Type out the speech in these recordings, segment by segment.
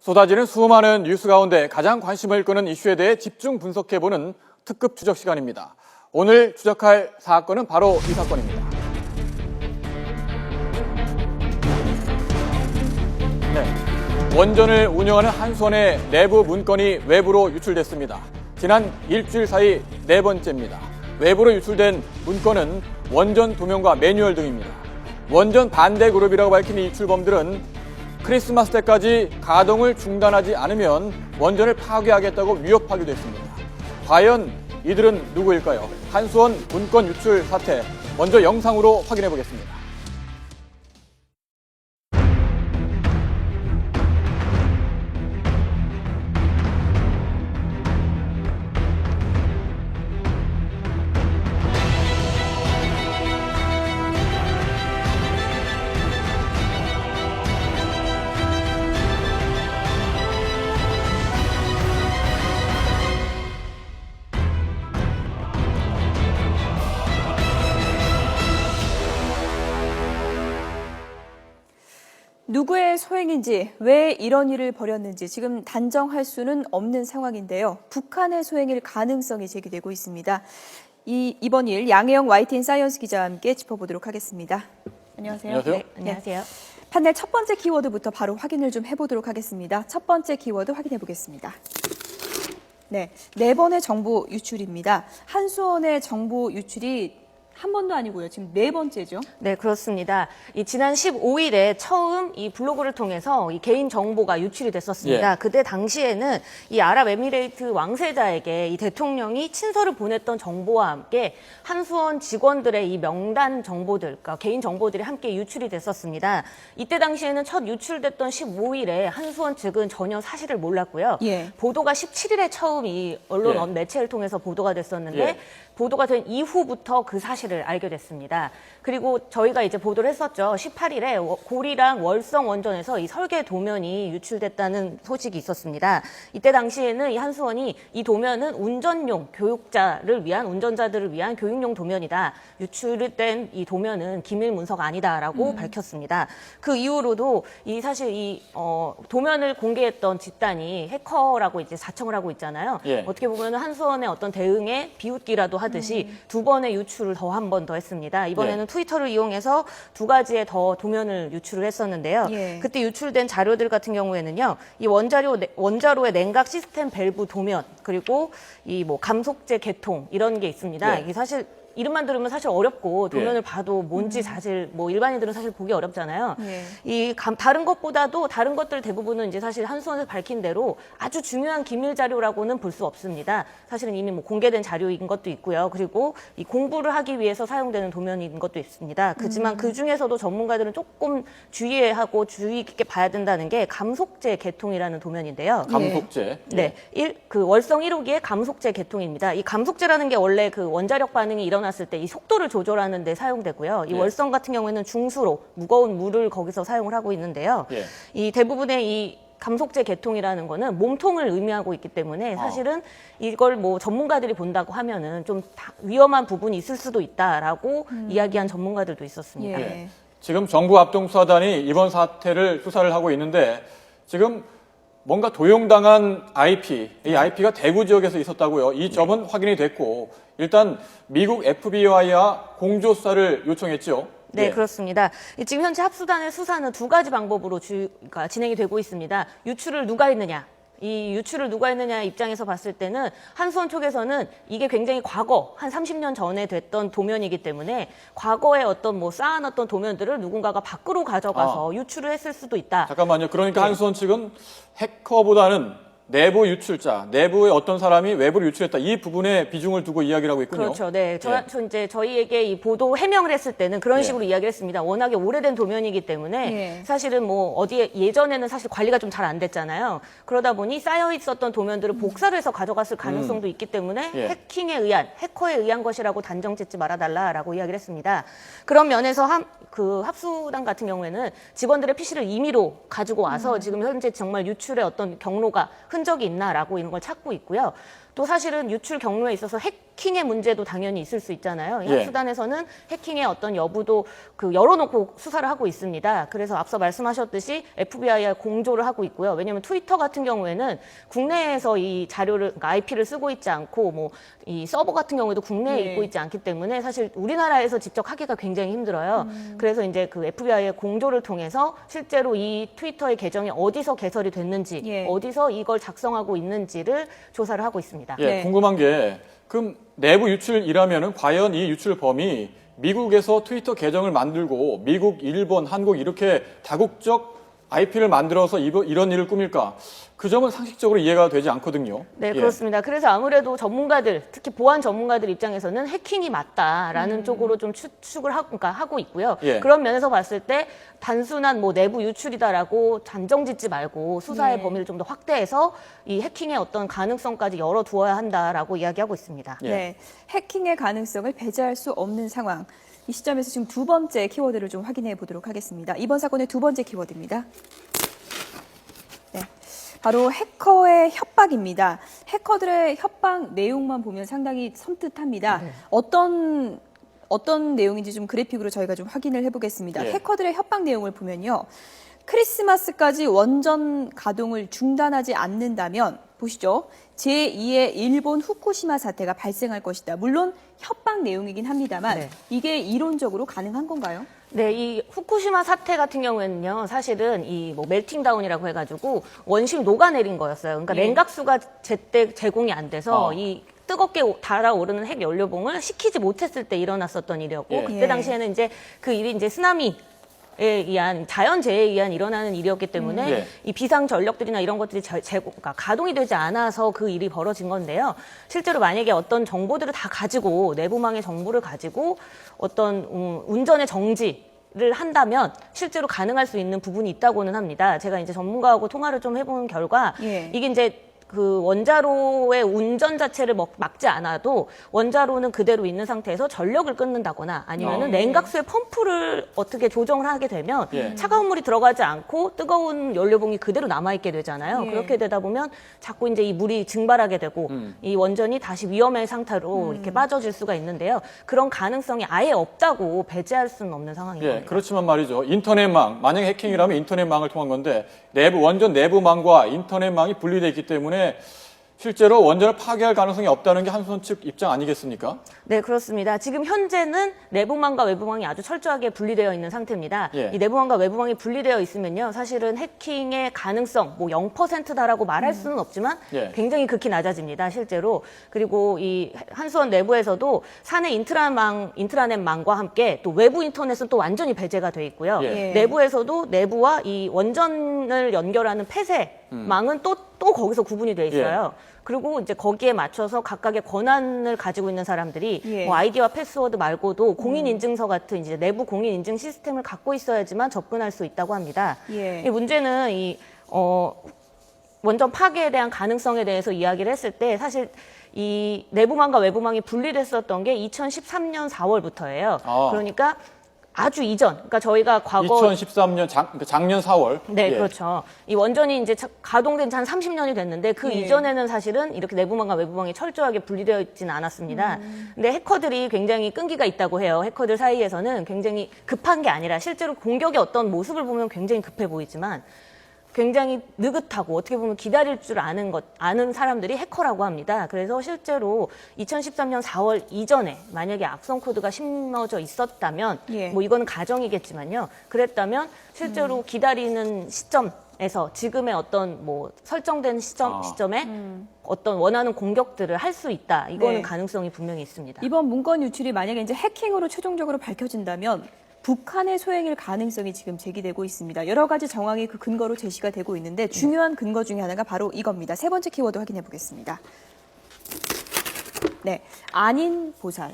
쏟아지는 수많은 뉴스 가운데 가장 관심을 끄는 이슈에 대해 집중 분석해보는 특급 추적 시간입니다. 오늘 추적할 사건은 바로 이 사건입니다. 원전을 운영하는 한수원의 내부 문건이 외부로 유출됐습니다. 지난 일주일 사이 네 번째입니다. 외부로 유출된 문건은 원전 도면과 매뉴얼 등입니다. 원전 반대 그룹이라고 밝힌 이 유출범들은 크리스마스 때까지 가동을 중단하지 않으면 원전을 파괴하겠다고 위협하기도 했습니다. 과연 이들은 누구일까요? 한수원 문건 유출 사태, 먼저 영상으로 확인해 보겠습니다. 누구의 소행인지, 왜 이런 일을 벌였는지 지금 단정할 수는 없는 상황인데요. 북한의 소행일 가능성이 제기되고 있습니다. 이번 일 양혜영 YTN 사이언스 기자와 함께 짚어보도록 하겠습니다. 안녕하세요. 안녕하세요. 네, 안녕하세요. 판넬 첫 번째 키워드부터 바로 확인을 좀 해보도록 하겠습니다. 첫 번째 키워드 확인해 보겠습니다. 네 번의 정보 유출입니다. 한수원의 정보 유출이 한 번도 아니고요. 지금 네 번째죠. 네, 그렇습니다. 지난 15일에 처음 이 블로그를 통해서 이 개인 정보가 유출이 됐었습니다. 예. 그때 당시에는 이 아랍에미레이트 왕세자에게 이 대통령이 친서를 보냈던 정보와 함께 한수원 직원들의 이 명단 정보들, 그러니까 개인 정보들이 함께 유출이 됐었습니다. 이때 당시에는 첫 유출됐던 15일에 한수원 측은 전혀 사실을 몰랐고요. 예. 보도가 17일에 처음 이 언론 예. 매체를 통해서 보도가 됐었는데 예. 보도가 된 이후부터 그 사실을 알게 됐습니다. 그리고 저희가 이제 보도를 했었죠. 18일에 고리랑 월성 원전에서 이 설계 도면이 유출됐다는 소식이 있었습니다. 이때 당시에는 이 한수원이 이 도면은 운전용 운전자들을 위한 교육용 도면이다. 유출된 이 도면은 기밀 문서가 아니다라고 밝혔습니다. 그 이후로도 사실 도면을 공개했던 집단이 해커라고 이제 자청을 하고 있잖아요. 예. 어떻게 보면 한수원의 어떤 대응에 비웃기라도 하듯이 두 번의 유출을 한 번 더 했습니다. 이번에는 예. 트위터를 이용해서 두 가지의 더 도면을 유출을 했었는데요. 예. 그때 유출된 자료들 같은 경우에는요, 이 원자로의 냉각 시스템 밸브 도면, 그리고 감속제 개통 이런 게 있습니다. 예. 이게 사실 이름만 들으면 사실 어렵고 도면을 예. 봐도 뭔지 사실 일반인들은 사실 보기 어렵잖아요. 예. 다른 것들 대부분은 이제 사실 한수원에서 밝힌 대로 아주 중요한 기밀 자료라고는 볼 수 없습니다. 사실은 이미 공개된 자료인 것도 있고요. 그리고 이 공부를 하기 위해서 사용되는 도면인 것도 있습니다. 그렇지만 그 중에서도 전문가들은 조금 주의하고 주의 깊게 봐야 된다는 게 감속제 개통이라는 도면인데요. 감속제. 네, 월성 1호기의 감속제 개통입니다. 이 감속제라는 게 원래 그 원자력 반응이 일어났을 때 이 속도를 조절하는 데 사용되고요. 이 예. 월성 같은 경우에는 중수로 무거운 물을 거기서 사용을 하고 있는데요. 예. 이 대부분의 이 감속제 개통이라는 거는 몸통을 의미하고 있기 때문에 사실은 이걸 전문가들이 본다고 하면은 좀 위험한 부분이 있을 수도 있다라고 이야기한 전문가들도 있었습니다. 예. 지금 정부 합동수사단이 이번 사태를 수사를 하고 있는데 지금 뭔가 도용당한 IP, 이 IP가 대구 지역에서 있었다고요. 이 점은 확인이 됐고 일단 미국 FBI와 공조 수사를 요청했죠. 네, 예. 그렇습니다. 지금 현재 합수단의 수사는 두 가지 방법으로 진행이 되고 있습니다. 유출을 누가 했느냐. 이 유출을 누가 했느냐 입장에서 봤을 때는 한수원 쪽에서는 이게 굉장히 과거 한 30년 전에 됐던 도면이기 때문에 과거에 쌓아놨던 도면들을 누군가가 밖으로 가져가서 유출을 했을 수도 있다. 잠깐만요. 그러니까 네. 한수원 측은 해커보다는 내부 유출자, 내부의 어떤 사람이 외부로 유출했다. 이 부분에 비중을 두고 이야기를 하고 있군요. 그렇죠. 네. 예. 저희에게 이 보도 해명을 했을 때는 그런 식으로 이야기를 했습니다. 워낙에 오래된 도면이기 때문에 사실은 어디에 예전에는 사실 관리가 좀 잘 안 됐잖아요. 그러다 보니 쌓여 있었던 도면들을 복사를 해서 가져갔을 가능성도 있기 때문에 예. 해커에 의한 것이라고 단정 짓지 말아달라라고 이야기를 했습니다. 그런 면에서 합수단 같은 경우에는 직원들의 PC를 임의로 가지고 와서 지금 현재 정말 유출의 어떤 경로가 흔적이 있나라고 이런 걸 찾고 있고요. 또 사실은 유출 경로에 있어서 해킹의 문제도 당연히 있을 수 있잖아요. 이 예. 합수단에서는 해킹의 어떤 여부도 열어놓고 수사를 하고 있습니다. 그래서 앞서 말씀하셨듯이 FBI와 공조를 하고 있고요. 왜냐하면 트위터 같은 경우에는 국내에서 이 자료를, 그러니까 IP를 쓰고 있지 않고 뭐 이 서버 같은 경우에도 국내에 예. 있고 있지 않기 때문에 사실 우리나라에서 직접 하기가 굉장히 힘들어요. 그래서 이제 그 FBI의 공조를 통해서 실제로 이 트위터의 계정이 어디서 개설이 됐는지, 예. 어디서 이걸 작성하고 있는지를 조사를 하고 있습니다. 예, 네. 궁금한 게 그럼 내부 유출이라면은 과연 이 유출 범이 미국에서 트위터 계정을 만들고 미국, 일본, 한국 이렇게 다국적 IP를 만들어서 이런 일을 꾸밀까? 그 점은 상식적으로 이해가 되지 않거든요. 네, 예. 그렇습니다. 그래서 아무래도 전문가들, 특히 보안 전문가들 입장에서는 해킹이 맞다라는 쪽으로 좀 추측을 하고 있고요. 예. 그런 면에서 봤을 때 단순한 뭐 내부 유출이다라고 단정짓지 말고 수사의 네. 범위를 좀 더 확대해서 이 해킹의 어떤 가능성까지 열어두어야 한다라고 이야기하고 있습니다. 예. 네, 해킹의 가능성을 배제할 수 없는 상황. 이 시점에서 지금 두 번째 키워드를 좀 확인해 보도록 하겠습니다. 이번 사건의 두 번째 키워드입니다. 네, 바로 해커의 협박입니다. 해커들의 협박 내용만 보면 상당히 섬뜩합니다. 네. 어떤 내용인지 좀 그래픽으로 저희가 좀 확인을 해보겠습니다. 예. 해커들의 협박 내용을 보면요. 크리스마스까지 원전 가동을 중단하지 않는다면 보시죠. 제2의 일본 후쿠시마 사태가 발생할 것이다. 물론 협박 내용이긴 합니다만 네. 이게 이론적으로 가능한 건가요? 네, 이 후쿠시마 사태 같은 경우에는요, 사실은 이 뭐 멜팅 다운이라고 해가지고 원심이 녹아내린 거였어요. 그러니까 예. 냉각수가 제때 제공이 안 돼서 어. 이 뜨겁게 달아오르는 핵 연료봉을 식히지 못했을 때 일어났었던 일이었고, 예. 그때 예. 당시에는 이제 그 일이 이제 쓰나미에 의한 자연재해에 의한 일어나는 일이었기 때문에 예. 이 비상 전력들이나 이런 것들이 그러니까 가동이 되지 않아서 그 일이 벌어진 건데요. 실제로 만약에 어떤 정보들을 다 가지고 내부망의 정보를 가지고 어떤 운전의 정지를 한다면 실제로 가능할 수 있는 부분이 있다고는 합니다. 제가 이제 전문가하고 통화를 좀 해본 결과 예. 이게 이제 그 원자로의 운전 자체를 막지 않아도 원자로는 그대로 있는 상태에서 전력을 끊는다거나 아니면은 네. 냉각수의 펌프를 어떻게 조정을 하게 되면 예. 차가운 물이 들어가지 않고 뜨거운 연료봉이 그대로 남아있게 되잖아요. 예. 그렇게 되다 보면 자꾸 이제 이 물이 증발하게 되고 이 원전이 다시 위험의 상태로 이렇게 빠져질 수가 있는데요. 그런 가능성이 아예 없다고 배제할 수는 없는 상황인 예, 겁니다. 그렇지만 말이죠. 인터넷망, 만약에 해킹이라면 인터넷망을 통한 건데 원전 내부망과 인터넷망이 분리되어 있기 때문에 실제로 원전을 파괴할 가능성이 없다는 게 한수원 측 입장 아니겠습니까? 네, 그렇습니다. 지금 현재는 내부망과 외부망이 아주 철저하게 분리되어 있는 상태입니다. 예. 이 내부망과 외부망이 분리되어 있으면요, 사실은 해킹의 가능성, 뭐 0%다라고 말할 수는 없지만 예. 굉장히 극히 낮아집니다, 실제로. 그리고 이 한수원 내부에서도 사내 인트라넷망과 함께 또 외부 인터넷은 또 완전히 배제가 돼 있고요. 예. 내부에서도 내부와 이 원전을 연결하는 폐쇄망은 또 거기서 구분이 돼 있어요. 그리고 이제 거기에 맞춰서 각각의 권한을 가지고 있는 사람들이 예. 뭐 아이디와 패스워드 말고도 공인인증서 같은 이제 내부 공인인증 시스템을 갖고 있어야지만 접근할 수 있다고 합니다. 예. 이 문제는 원전 파괴에 대한 가능성에 대해서 이야기를 했을 때 사실 이 내부망과 외부망이 분리됐었던 게 2013년 4월부터예요. 아. 그러니까 아주 이전, 그러니까 저희가 과거 2013년 작년 4월. 네, 예. 그렇죠. 이 원전이 이제 가동된 지 한 30년이 됐는데 그 예. 이전에는 사실은 이렇게 내부망과 외부망이 철저하게 분리되어 있지는 않았습니다. 근데 해커들이 굉장히 끈기가 있다고 해요. 해커들 사이에서는 굉장히 급한 게 아니라 실제로 공격의 어떤 모습을 보면 굉장히 급해 보이지만 굉장히 느긋하고 어떻게 보면 기다릴 줄 아는 사람들이 해커라고 합니다. 그래서 실제로 2013년 4월 이전에 만약에 악성 코드가 심어져 있었다면 예. 뭐 이거는 가정이겠지만요. 그랬다면 실제로 기다리는 시점에서 지금의 어떤 뭐 설정된 시점에 어떤 원하는 공격들을 할 수 있다. 이거는 네. 가능성이 분명히 있습니다. 이번 문건 유출이 만약에 이제 해킹으로 최종적으로 밝혀진다면 북한의 소행일 가능성이 지금 제기되고 있습니다. 여러 가지 정황이 그 근거로 제시가 되고 있는데 중요한 근거 중에 하나가 바로 이겁니다. 세 번째 키워드 확인해 보겠습니다. 네, 아닌 보살.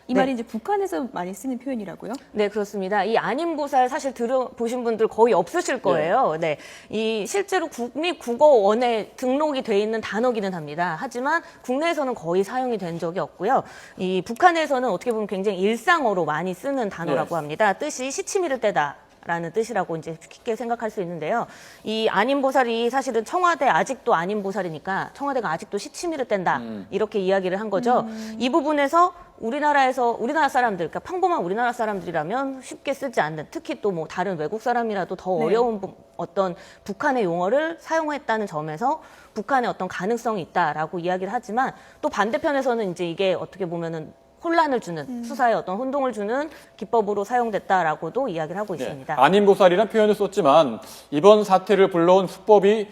이 말이 이제 북한에서 많이 쓰는 표현이라고요? 네, 그렇습니다. 이 안인보살 사실 들어보신 분들 거의 없으실 거예요. 네. 이 실제로 국립국어원에 등록이 돼 있는 단어기는 합니다. 하지만 국내에서는 거의 사용이 된 적이 없고요. 이 북한에서는 어떻게 보면 굉장히 일상어로 많이 쓰는 단어라고 네. 합니다. 뜻이 시치미를 떼다. 라는 뜻이라고 이제 쉽게 생각할 수 있는데요. 이 안인보살이 사실은 청와대 아직도 안인보살이니까 청와대가 아직도 시치미를 뗀다 이렇게 이야기를 한 거죠. 이 부분에서 우리나라 사람들, 그러니까 평범한 우리나라 사람들이라면 쉽게 쓰지 않는, 특히 또 뭐 다른 외국 사람이라도 더 네. 어려운 어떤 북한의 용어를 사용했다는 점에서 북한의 어떤 가능성이 있다라고 이야기를 하지만 또 반대편에서는 이제 이게 어떻게 보면은 혼란을 주는 수사에 어떤 혼동을 주는 기법으로 사용됐다라고도 이야기를 하고 있습니다. 안인보살이라는 표현을 썼지만 이번 사태를 불러온 수법이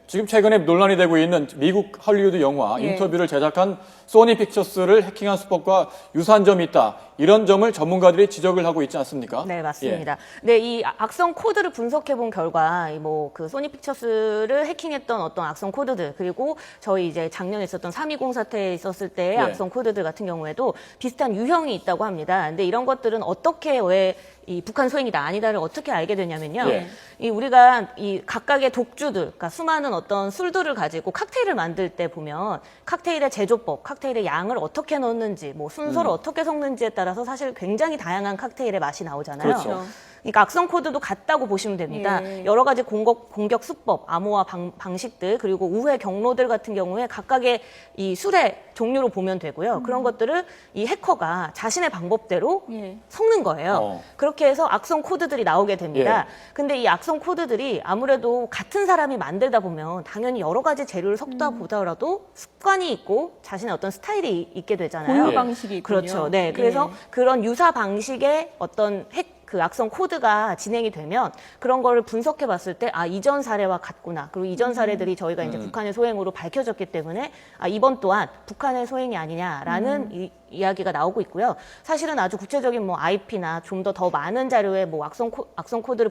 지금 최근에 논란이 되고 있는 미국 할리우드 영화 예. 인터뷰를 제작한 소니 픽처스를 해킹한 수법과 유사한 점이 있다. 이런 점을 전문가들이 지적을 하고 있지 않습니까? 네, 맞습니다. 네, 이 악성 코드를 분석해 본 결과, 뭐 그 소니 픽처스를 해킹했던 어떤 악성 코드들, 그리고 저희 이제 작년에 있었던 3.20 사태에 있었을 때의 예. 악성 코드들 같은 경우에도 비슷한 유형이 있다고 합니다. 근데 이런 것들은 어떻게 왜 이 북한 소행이다 아니다를 어떻게 알게 되냐면요. 예. 이 우리가 이 각각의 독주들, 그러니까 수많은 어떤 술들을 가지고 칵테일을 만들 때 보면 칵테일의 제조법, 칵테일의 양을 어떻게 넣는지, 뭐 순서를 어떻게 섞는지에 따라서 사실 굉장히 다양한 칵테일의 맛이 나오잖아요. 그렇죠. 그러니까 악성 코드도 같다고 보시면 됩니다. 예. 여러 가지 공격 수법, 암호화 방식들, 그리고 우회 경로들 같은 경우에 각각의 이 술의 종류로 보면 되고요. 그런 것들을 이 해커가 자신의 방법대로 예. 섞는 거예요. 어. 그렇게 해서 악성 코드들이 나오게 됩니다. 근데 이 악성 코드들이 아무래도 같은 사람이 만들다 보면 당연히 여러 가지 재료를 섞다 보더라도 습관이 있고 자신의 어떤 스타일이 있게 되잖아요. 고유 방식이 있군요. 그렇죠. 네. 그래서 예. 그런 유사 방식의 어떤 그 악성 코드가 진행이 되면 그런 거를 분석해 봤을 때 아, 이전 사례와 같구나. 그리고 이전 사례들이 저희가 이제 북한의 소행으로 밝혀졌기 때문에 아, 이번 또한 북한의 소행이 아니냐라는 이야기가 나오고 있고요. 사실은 아주 구체적인 뭐 IP나 좀 더 많은 자료의 뭐 악성 코드를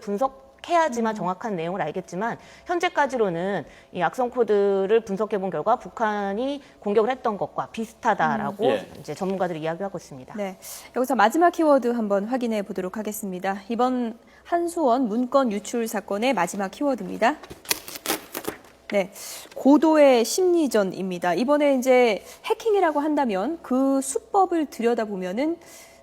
해야지만 정확한 내용을 알겠지만 현재까지로는 이 악성 코드를 분석해 본 결과 북한이 공격을 했던 것과 비슷하다라고 예. 이제 전문가들이 이야기하고 있습니다. 네, 여기서 마지막 키워드 한번 확인해 보도록 하겠습니다. 이번 한수원 문건 유출 사건의 마지막 키워드입니다. 네, 고도의 심리전입니다. 이번에 이제 해킹이라고 한다면 그 수법을 들여다보면은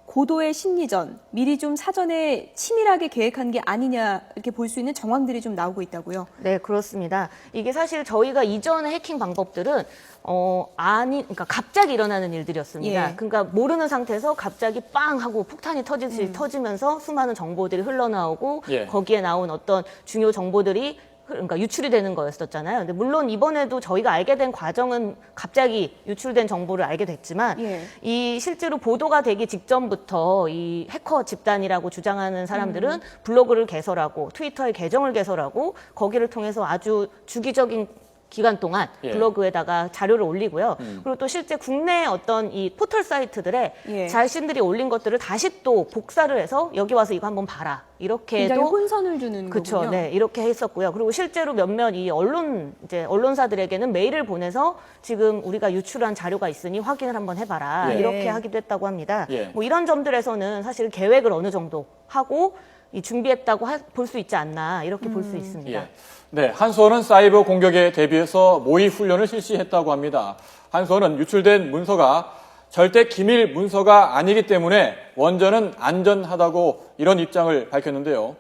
고도의 심리전, 미리 좀 사전에 치밀하게 계획한 게 아니냐 이렇게 볼 수 있는 정황들이 좀 나오고 있다고요. 네, 그렇습니다. 이게 사실 저희가 이전의 해킹 방법들은 그러니까 갑자기 일어나는 일들이었습니다. 예. 그러니까 모르는 상태에서 갑자기 빵 하고 폭탄이 터지면서 수많은 정보들이 흘러나오고 예. 거기에 나온 어떤 중요 정보들이 그러니까 유출이 되는 거였었잖아요. 근데 물론 이번에도 저희가 알게 된 과정은 갑자기 유출된 정보를 알게 됐지만 예. 이 실제로 보도가 되기 직전부터 이 해커 집단이라고 주장하는 사람들은 블로그를 개설하고 트위터에 계정을 개설하고 거기를 통해서 아주 주기적인 기간 동안 예. 블로그에다가 자료를 올리고요. 그리고 또 실제 국내 어떤 이 포털 사이트들에 예. 자신들이 올린 것들을 다시 또 복사를 해서 여기 와서 이거 한번 봐라. 이렇게 굉장히 해도 혼선을 주는 그렇죠. 거군요. 네, 이렇게 했었고요. 그리고 실제로 몇몇 이 언론사들에게는 메일을 보내서 지금 우리가 유출한 자료가 있으니 확인을 한번 해봐라. 예. 이렇게 하기도 했다고 합니다. 예. 뭐 이런 점들에서는 사실 계획을 어느 정도 하고 준비했다고 볼 수 있지 않나 이렇게 볼 수 있습니다. 예. 네, 한수원은 사이버 공격에 대비해서 모의 훈련을 실시했다고 합니다. 한수원은 유출된 문서가 절대 기밀 문서가 아니기 때문에 원전은 안전하다고 이런 입장을 밝혔는데요.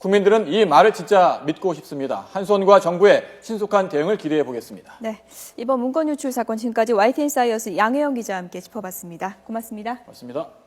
국민들은 이 말을 진짜 믿고 싶습니다. 한수원과 정부의 신속한 대응을 기대해 보겠습니다. 네, 이번 문건 유출 사건 지금까지 YTN 사이언스 양혜영 기자와 함께 짚어봤습니다. 고맙습니다. 고맙습니다.